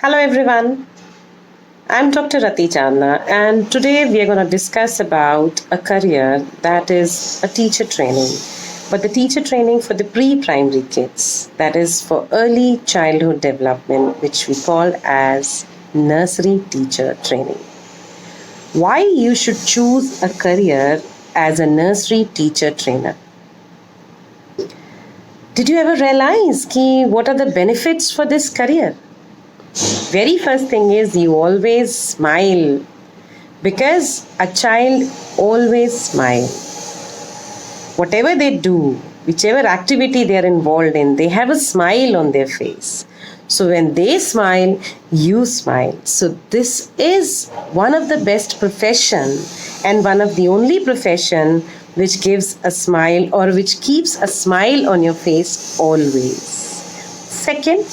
Hello everyone, I'm Dr. Rati Chandna and today we are going to discuss about a career that is a teacher training, but the teacher training for the pre-primary kids, that is for early childhood development, which we call as nursery teacher training. Why you should choose a career as a nursery teacher trainer? Did you ever realize what are the benefits for this career? Very first thing is you always smile because a child always smile. Whatever they do, whichever activity they are involved in, they have a smile on their face. So when they smile, you smile. So this is one of the best profession and one of the only profession which gives a smile or which keeps a smile on your face always. Second,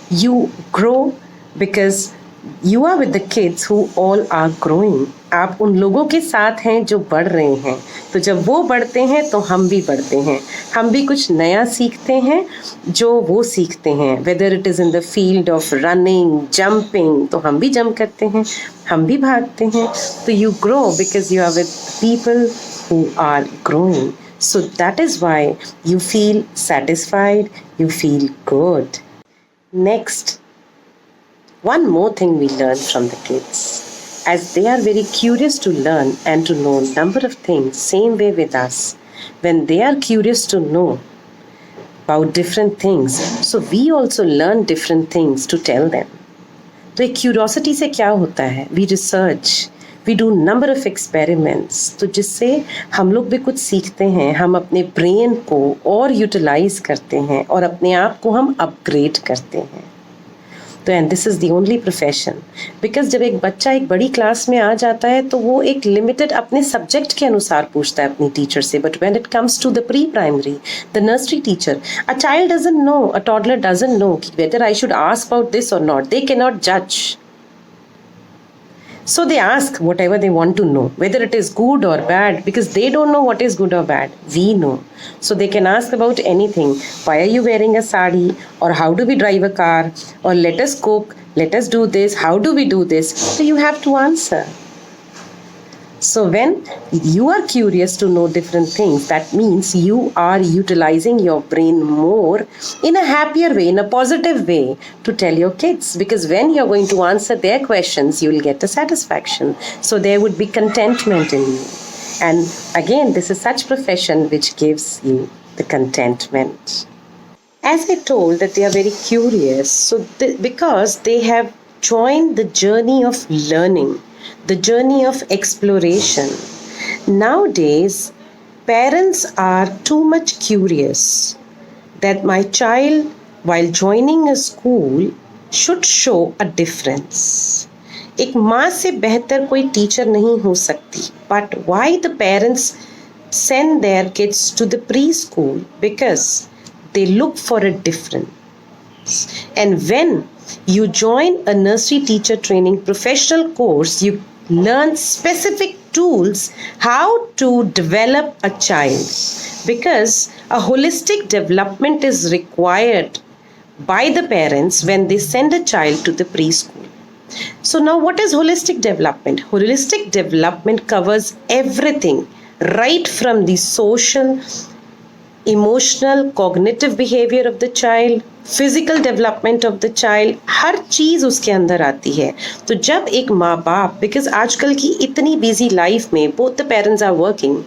you grow because you are with the kids who all are growing. आप उन लोगों के साथ हैं जो बढ़ रहे हैं, तो जब वो बढ़ते हैं तो हम भी बढ़ते हैं, हम भी कुछ नया सीखते हैं जो वो सीखते हैं. Whether it is in the field of running, jumping, तो हम भी जंप करते हैं, हम भी भागते हैं. तो you grow because you are with people who are growing. So that is why you feel satisfied, you feel good. Next, one more thing we learn from the kids, as they are very curious to learn and to know number of things, same way with us. When they are curious to know about different things, so we also learn different things to tell them. तो एक curiosity से क्या होता है, we research, we do number of experiments, तो जिससे हम लोग भी कुछ सीखते हैं, हम अपने ब्रेन को और यूटिलाइज करते हैं और अपने आप को हम अपग्रेड करते हैं. तो and this is the only profession, because जब एक बच्चा एक बड़ी क्लास में आ जाता है तो वो एक लिमिटेड अपने सब्जेक्ट के अनुसार पूछता है अपनी टीचर से. But when it comes to the pre primary, the nursery teacher, a child doesn't know, a toddler doesn't know whether I should ask about this और नॉट. दे कैन नॉट जज. So they ask whatever they want to know, whether it is good or bad, because they don't know what is good or bad. We know. So they can ask about anything. Why are you wearing a sari? Or how do we drive a car? Or let us cook. Let us do this. How do we do this? So you have to answer. So when you are curious to know different things, that means you are utilizing your brain more in a happier way, in a positive way to tell your kids. Because when you're going to answer their questions, you will get a satisfaction. So there would be contentment in you. And again, this is such profession which gives you the contentment. As I told that they are very curious, so because they have joined the journey of learning, the journey of exploration. Nowadays, parents are too much curious that my child, while joining a school, should show a difference. एक माँ से बेहतर कोई teacher नहीं हो सकती. But why the parents send their kids to the preschool? Because they look for a difference. And when you join a nursery teacher training professional course, you learn specific tools how to develop a child, because a holistic development is required by the parents when they send a child to the preschool. So now what is holistic development? Holistic development covers everything, right from the social, emotional, cognitive behavior of the child, physical development of the child, हर चीज़ उसके अंदर आती है. तो जब एक माँ बाप, बिकॉज आजकल की इतनी बिजी लाइफ में both the parents are working.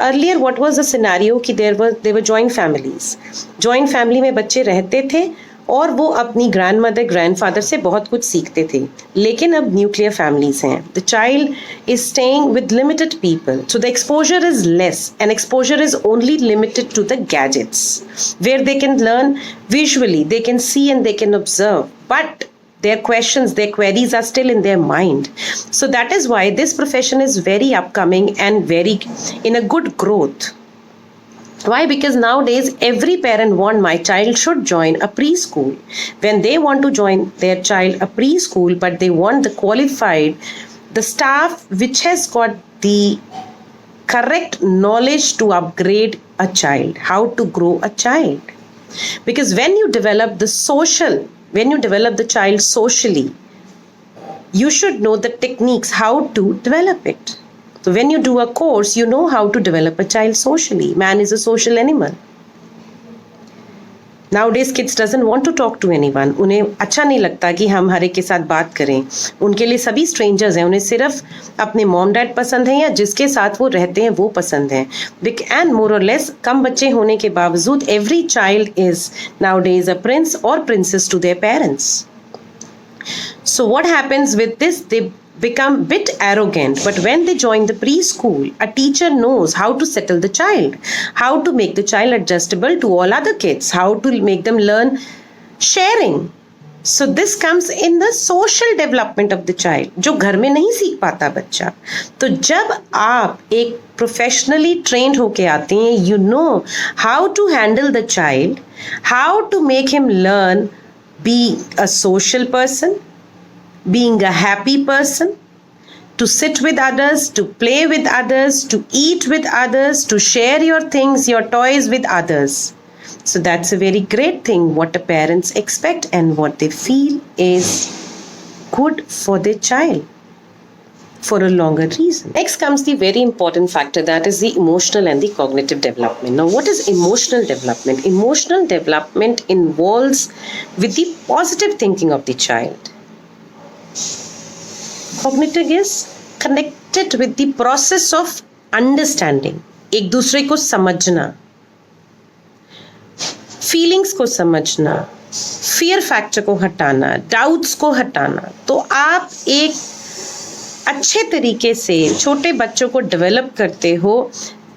Earlier what was the scenario कि there were joint families. Joint family में बच्चे रहते थे और वो अपनी ग्रैंड मदर, ग्रैंडफादर से बहुत कुछ सीखते थे. लेकिन अब न्यूक्लियर फैमिलीज हैं. The child is staying with limited people, so the exposure is less and exposure is only limited to the gadgets, where they can learn visually, they can see and they can observe, but their questions, their queries are still in their mind. So that is why this profession is very upcoming and very in a good growth. Why? Because nowadays every parent want my child should join a preschool. When they want to join their child a preschool, but they want the qualified, the staff which has got the correct knowledge to upgrade a child, how to grow a child. Because when you develop the child socially, You should know the techniques how to develop it. So when you do a course, you know how to develop a child socially. Man is a social animal. Nowadays kids doesn't want to talk to anyone. उन्हें अच्छा नहीं लगता कि हम हर एक के साथ बात करें. उनके लिए सभी स्ट्रेंजर्स हैं. उन्हें सिर्फ अपने मॉम डैड पसंद हैं या जिसके साथ वो रहते हैं वो पसंद हैं. एंड मोर और लेस कम बच्चे होने के बावजूद every child is nowadays a prince और princess to their parents. So what happens with this? They become a bit arrogant, but when they join the preschool, a teacher knows how to settle the child, how to make the child adjustable to all other kids, how to make them learn sharing. So this comes in the social development of the child, जो घर में नहीं सीख पाता बच्चा. तो जब आप एक professionally trained होके आते हैं, you know how to handle the child, how to make him learn being a social person, being a happy person, to sit with others, to play with others, to eat with others, to share your things, your toys with others. So that's a very great thing what the parents expect and what they feel is good for their child for a longer reason. Next comes the very important factor, that is the emotional and the cognitive development. Now, what is emotional development? Emotional development involves with the positive thinking of the child. Cognitive is connected with the process of understanding. एक दूसरे को समझना, feelings को समझना, fear factor को हटाना, doubts को हटाना. तो आप एक अच्छे तरीके से छोटे बच्चों को डेवलप करते हो,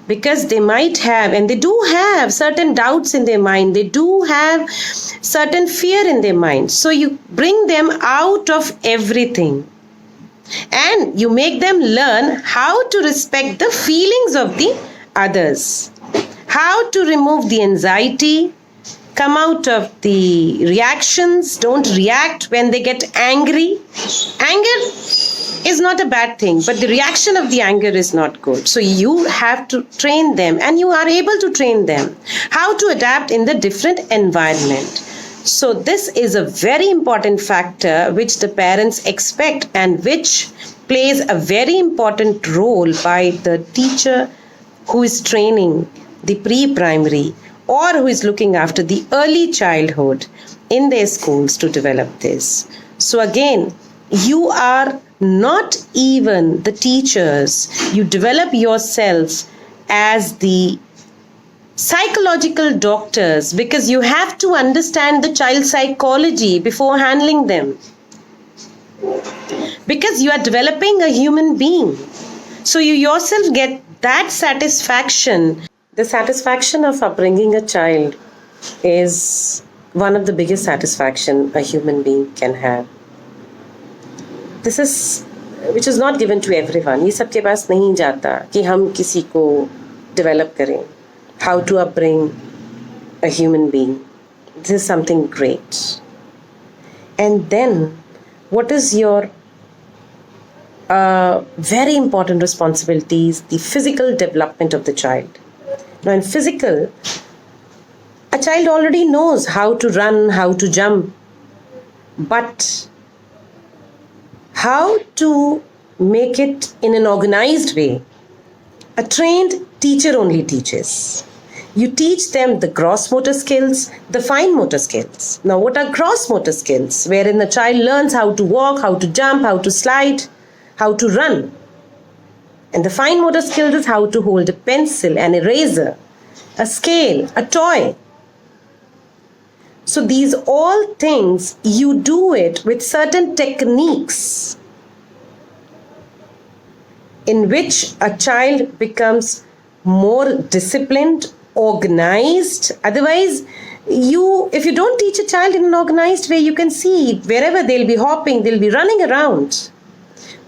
because they might have and they do have certain doubts in their mind, they do have certain fear in their mind. So you bring them out of everything and you make them learn how to respect the feelings of the others, how to remove the anxiety, come out of the reactions, don't react when they get angry. Anger is not a bad thing, but the reaction of the anger is not good. So you have to train them, and you are able to train them how to adapt in the different environment. So this is a very important factor which the parents expect and which plays a very important role by the teacher who is training the pre-primary or who is looking after the early childhood in their schools to develop this. So again, you are not even the teachers. You develop yourself as the psychological doctors because you have to understand the child psychology before handling them. Because you are developing a human being. So you yourself get that satisfaction. The satisfaction of upbringing a child is one of the biggest satisfaction a human being can have. This is which is not given to everyone. ये सबके पास नहीं जाता कि हम किसी को develop करें. How to upbring a human being. This is something great. And then, what is your very important responsibilities? The physical development of the child. Now, in physical, a child already knows how to run, how to jump, but how to make it in an organized way, a trained teacher only teaches. You teach them the gross motor skills, the fine motor skills. Now, what are gross motor skills? Wherein the child learns how to walk, how to jump, how to slide, how to run. And the fine motor skills is how to hold a pencil, an eraser, a scale, a toy. So these all things, you do it with certain techniques in which a child becomes more disciplined, organized. Otherwise, if you don't teach a child in an organized way, you can see wherever they'll be hopping, they'll be running around.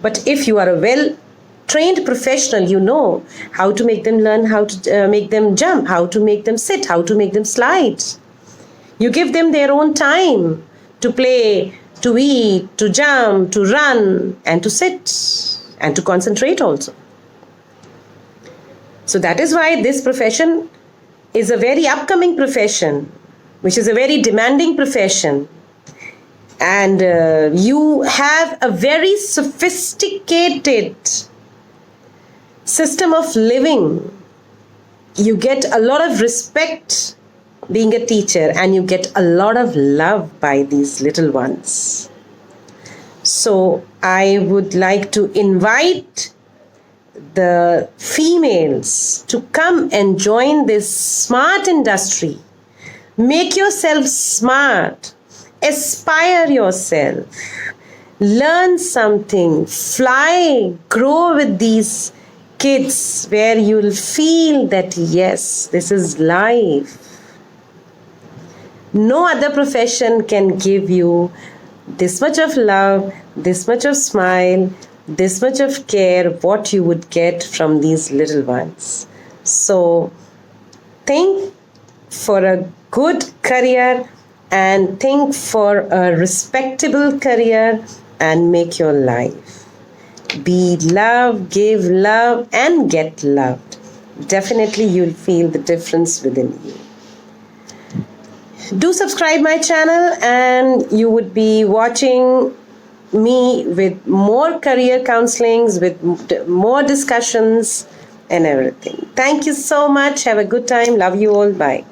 But if you are a well-trained professional, you know how to make them learn, how to make them jump, how to make them sit, how to make them slide. You give them their own time to play, to eat, to jump, to run, and to sit, and to concentrate also. So that is why this profession is a very upcoming profession, which is a very demanding profession. and you have a very sophisticated system of living. You get a lot of respect being a teacher, and you get a lot of love by these little ones. So I would like to invite the females to come and join this smart industry. Make yourself smart, aspire yourself, learn something, fly, grow with these kids where you'll feel that yes, this is life. No other profession can give you this much of love, this much of smile, this much of care, what you would get from these little ones. So think for a good career and think for a respectable career and make your life. Be loved, give love, and get loved. Definitely you'll feel the difference within you. Do subscribe my channel and you would be watching me with more career counselings, with more discussions and everything. Thank you so much. Have a good time. Love you all. Bye.